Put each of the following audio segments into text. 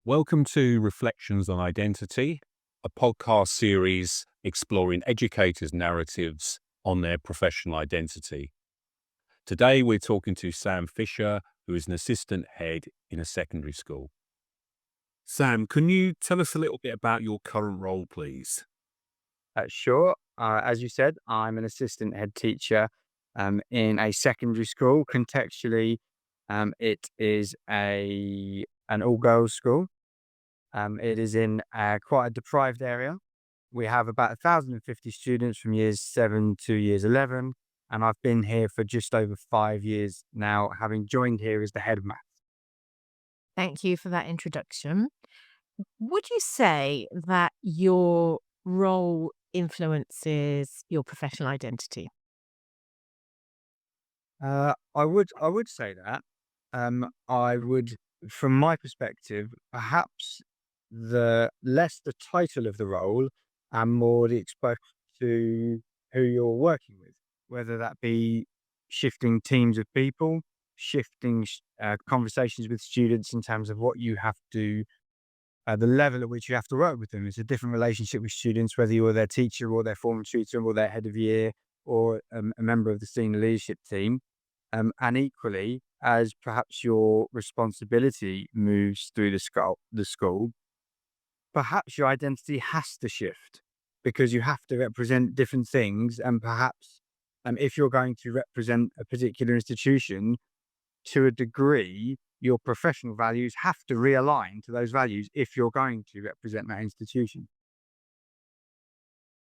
Welcome to Reflections on Identity, a podcast series exploring educators' narratives on their professional identity. Today, we're talking to Sam Fisher, who is an assistant head in a secondary school. Sam, can you tell us a little bit about your current role, please? Sure. As you said, I'm an assistant head teacher in a secondary school. Contextually, it is an all girls school. It is in quite a deprived area. We have about 1,050 students from years 7 to years 11, and I've been here for just over 5 years now, having joined here as the head of maths. Thank you for that introduction. Would you say that your role influences your professional identity? I would say that. I would, from my perspective, perhaps the less the title of the role and more the exposure to who you're working with, whether that be shifting teams of people, shifting conversations with students in terms of what you have to, the level at which you have to work with them. It's a different relationship with students, whether you're their teacher or their form tutor or their head of year or a member of the senior leadership team. And equally, as perhaps your responsibility moves through the school, perhaps your identity has to shift because you have to represent different things. And perhaps if you're going to represent a particular institution to a degree, your professional values have to realign to those values if you're going to represent that institution.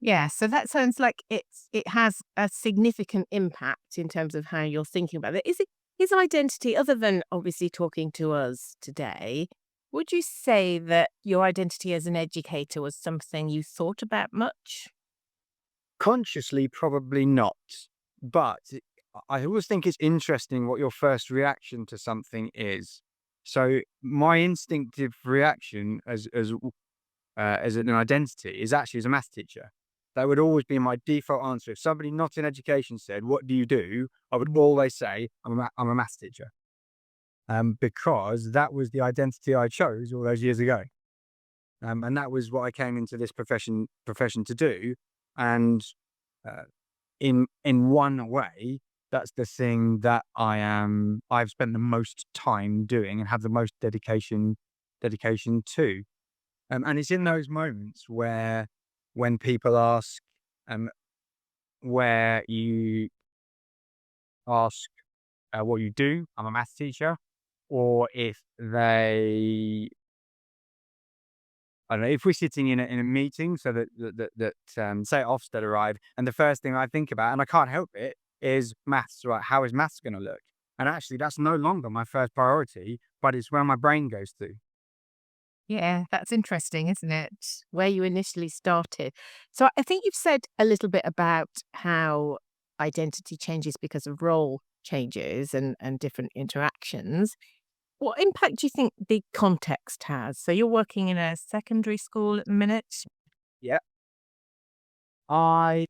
Yeah, so that sounds like it has a significant impact in terms of how you're thinking about it. Is identity, other than obviously talking to us today, would you say that your identity as an educator was something you thought about much? Consciously, probably not. But I always think it's interesting what your first reaction to something is. So my instinctive reaction as an identity is actually as a math teacher. That would always be my default answer. If somebody not in education said, "What do you do?" I would always say, I'm a math teacher, because that was the identity I chose all those years ago, and that was what I came into this profession to do. And uh, in one way, that's the thing that I've spent the most time doing and have the most dedication to. And it's in those moments where when people ask, um, where you ask what you do, I'm a math teacher, or if they, I don't know, if we're sitting in a meeting, so that say Ofsted arrive, and the first thing I think about, and I can't help it, is maths. Right? How is maths going to look? And actually, that's no longer my first priority, but it's where my brain goes to. Yeah, that's interesting, isn't it? Where you initially started. So I think you've said a little bit about how identity changes because of role changes and different interactions. What impact do you think the context has? So you're working in a secondary school at the minute? Yeah, I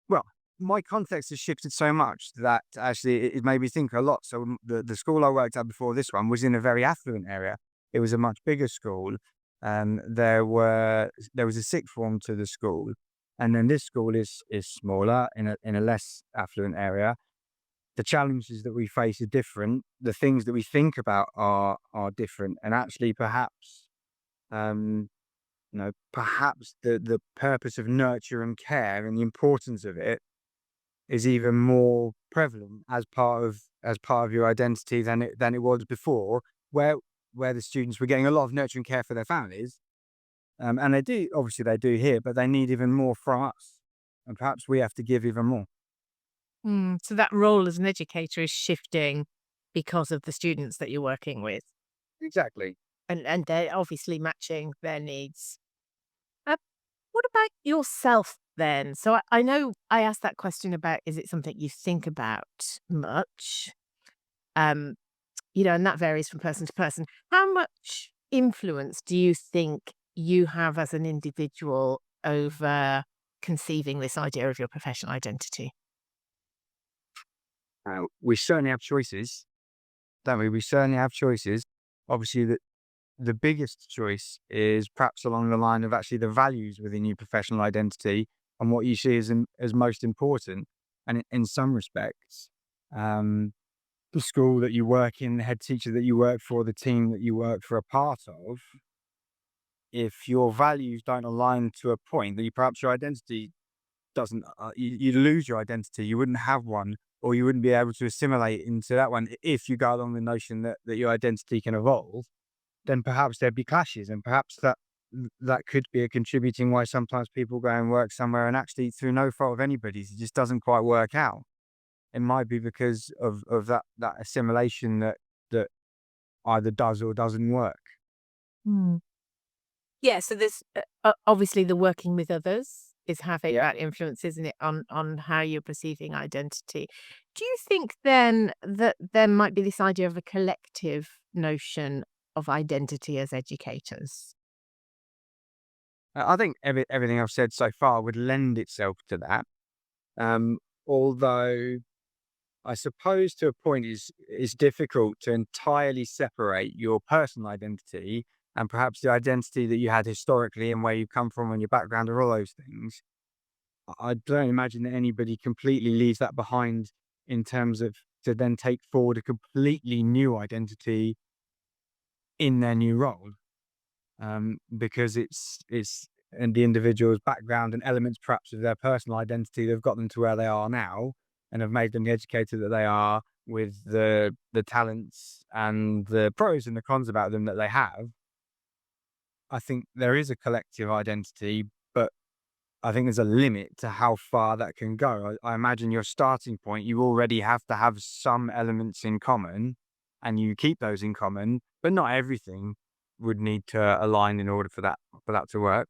Well, my context has shifted so much that actually it made me think a lot. So the school I worked at before this one was in a very affluent area. It was a much bigger school. There was a sixth form to the school, and then this school is smaller in a less affluent area. The challenges that we face are different. The things that we think about are different, and actually um, perhaps the purpose of nurture and care and the importance of it is even more prevalent as part of your identity than it was before, where the students were getting a lot of nurture and care for their families, and they do here, but they need even more from us, and perhaps we have to give even more. So that role as an educator is shifting because of the students that you're working with, Exactly. and they're obviously matching their needs. Uh, what about yourself then? So I know I asked that question about, is it something you think about much? Um, and that varies from person to person. How much influence do you think you have as an individual over conceiving this idea of your professional identity? We certainly have choices, don't we? We certainly have choices. Obviously, the biggest choice is perhaps along the line of actually the values within your professional identity and what you see as most important. And in some respects, um, the school that you work in, the head teacher that you work for, the team that you work for a part of, if your values don't align to a point, that perhaps your identity doesn't, you lose your identity. You wouldn't have one, or you wouldn't be able to assimilate into that one if you go along the notion that your identity can evolve. Then perhaps there'd be clashes, and perhaps that could be a contributing why sometimes people go and work somewhere and actually through no fault of anybody's, it just doesn't quite work out. It might be because of that assimilation that either does or doesn't work. Mm. Yeah, so there's obviously the working with others is having that influence, isn't it, on how you're perceiving identity. Do you think then that there might be this idea of a collective notion of identity as educators? I think everything I've said so far would lend itself to that. Although I suppose to a point is difficult to entirely separate your personal identity and perhaps the identity that you had historically and where you come from and your background and all those things. I don't imagine that anybody completely leaves that behind in terms of to then take forward a completely new identity in their new role. Because it's and the individual's background and elements perhaps of their personal identity that have got them to where they are now and have made them the educator that they are with the talents and the pros and the cons about them that they have. I think there is a collective identity, but I think there's a limit to how far that can go. I imagine your starting point, you already have to have some elements in common and you keep those in common, but not everything would need to align in order for that to work.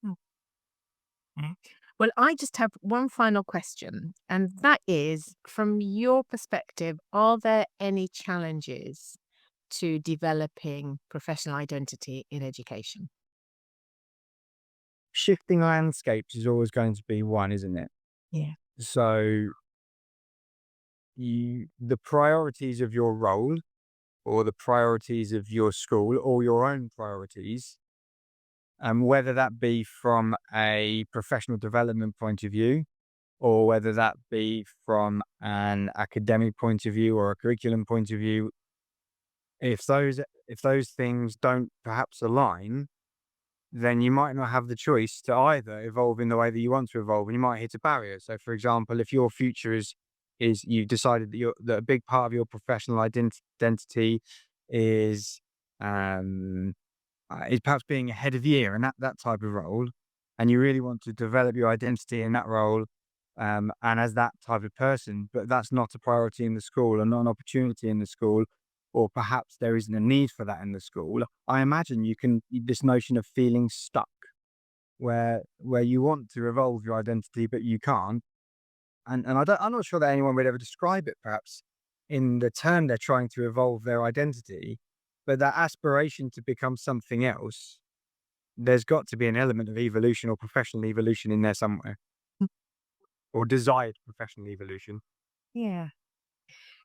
Mm. Mm. Well, I just have one final question, and that is, from your perspective, are there any challenges to developing professional identity in education? Shifting landscapes is always going to be one, isn't it? Yeah. So the priorities of your role or the priorities of your school or your own priorities, whether that be from a professional development point of view or whether that be from an academic point of view or a curriculum point of view, if those things don't perhaps align, then you might not have the choice to either evolve in the way that you want to evolve, and you might hit a barrier. So, for example, if your future is you've decided that a big part of your professional identity is is perhaps being ahead of year and that type of role, and you really want to develop your identity in that role, and as that type of person, but that's not a priority in the school and not an opportunity in the school, or perhaps there isn't a need for that in the school. I imagine this notion of feeling stuck, where you want to evolve your identity but you can't, and I'm not sure that anyone would ever describe it perhaps in the term they're trying to evolve their identity, but that aspiration to become something else, there's got to be an element of evolution or professional evolution in there somewhere, or desired professional evolution. Yeah.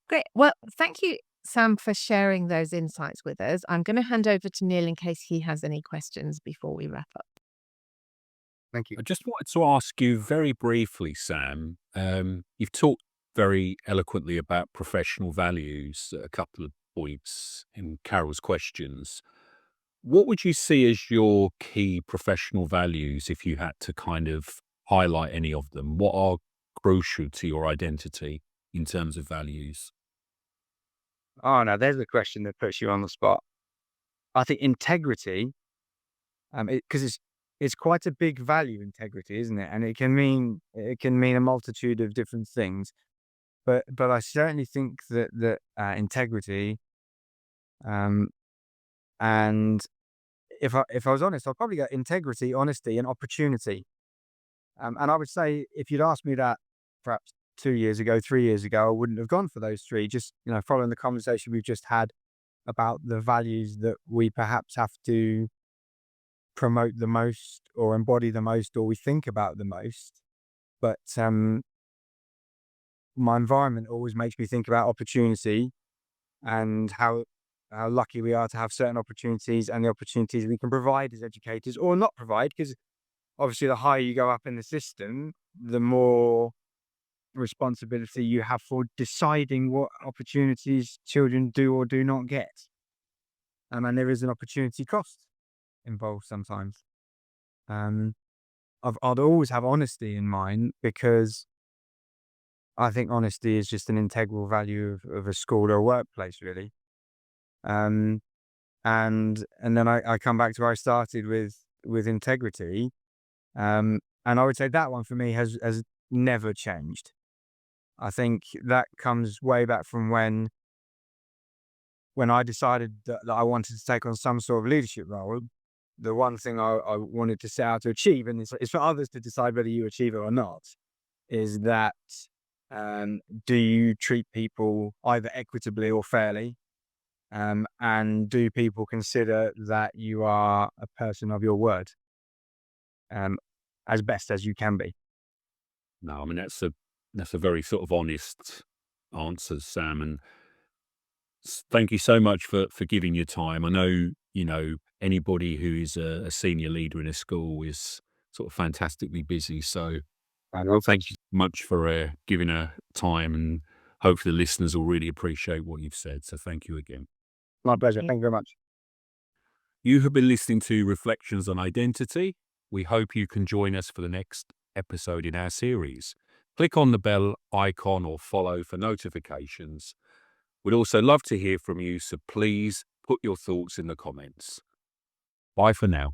Great. Well, thank you, Sam, for sharing those insights with us. I'm going to hand over to Neil in case he has any questions before we wrap up. Thank you. I just wanted to ask you very briefly, Sam. You've talked very eloquently about professional values at a couple of points in Carol's questions. What would you see as your key professional values if you had to kind of highlight any of them? What are crucial to your identity in terms of values? Oh no, there's a question that puts you on the spot. I think integrity, because it's quite a big value, integrity, isn't it? And it can mean a multitude of different things. But I certainly think that integrity, um, and if I was honest, I'd probably go integrity, honesty, and opportunity. And I would say if you'd asked me that perhaps 2 years ago, 3 years ago, I wouldn't have gone for those three. Just following the conversation we've just had about the values that we perhaps have to promote the most or embody the most or we think about the most. But my environment always makes me think about opportunity and how how lucky we are to have certain opportunities and the opportunities we can provide as educators or not provide. Because obviously, the higher you go up in the system, the more responsibility you have for deciding what opportunities children do or do not get. And there is an opportunity cost involved sometimes. Um, I'd always have honesty in mind because I think honesty is just an integral value of a school or a workplace, really. Um, and then I come back to where I started with integrity. And I would say that one for me has never changed. I think that comes way back from when I decided that I wanted to take on some sort of leadership role. The one thing I wanted to set out to achieve, and it's for others to decide whether you achieve it or not, is that do you treat people either equitably or fairly? And do people consider that you are a person of your word as best as you can be? No, I mean, that's a very sort of honest answer, Sam. And thank you so much for giving your time. I know, anybody who is a senior leader in a school is sort of fantastically busy. So thank you so much for giving her time, and hopefully the listeners will really appreciate what you've said. So thank you again. My pleasure. Yeah. Thank you very much. You have been listening to Reflections on Identity. We hope you can join us for the next episode in our series. Click on the bell icon or follow for notifications. We'd also love to hear from you, so please put your thoughts in the comments. Bye for now.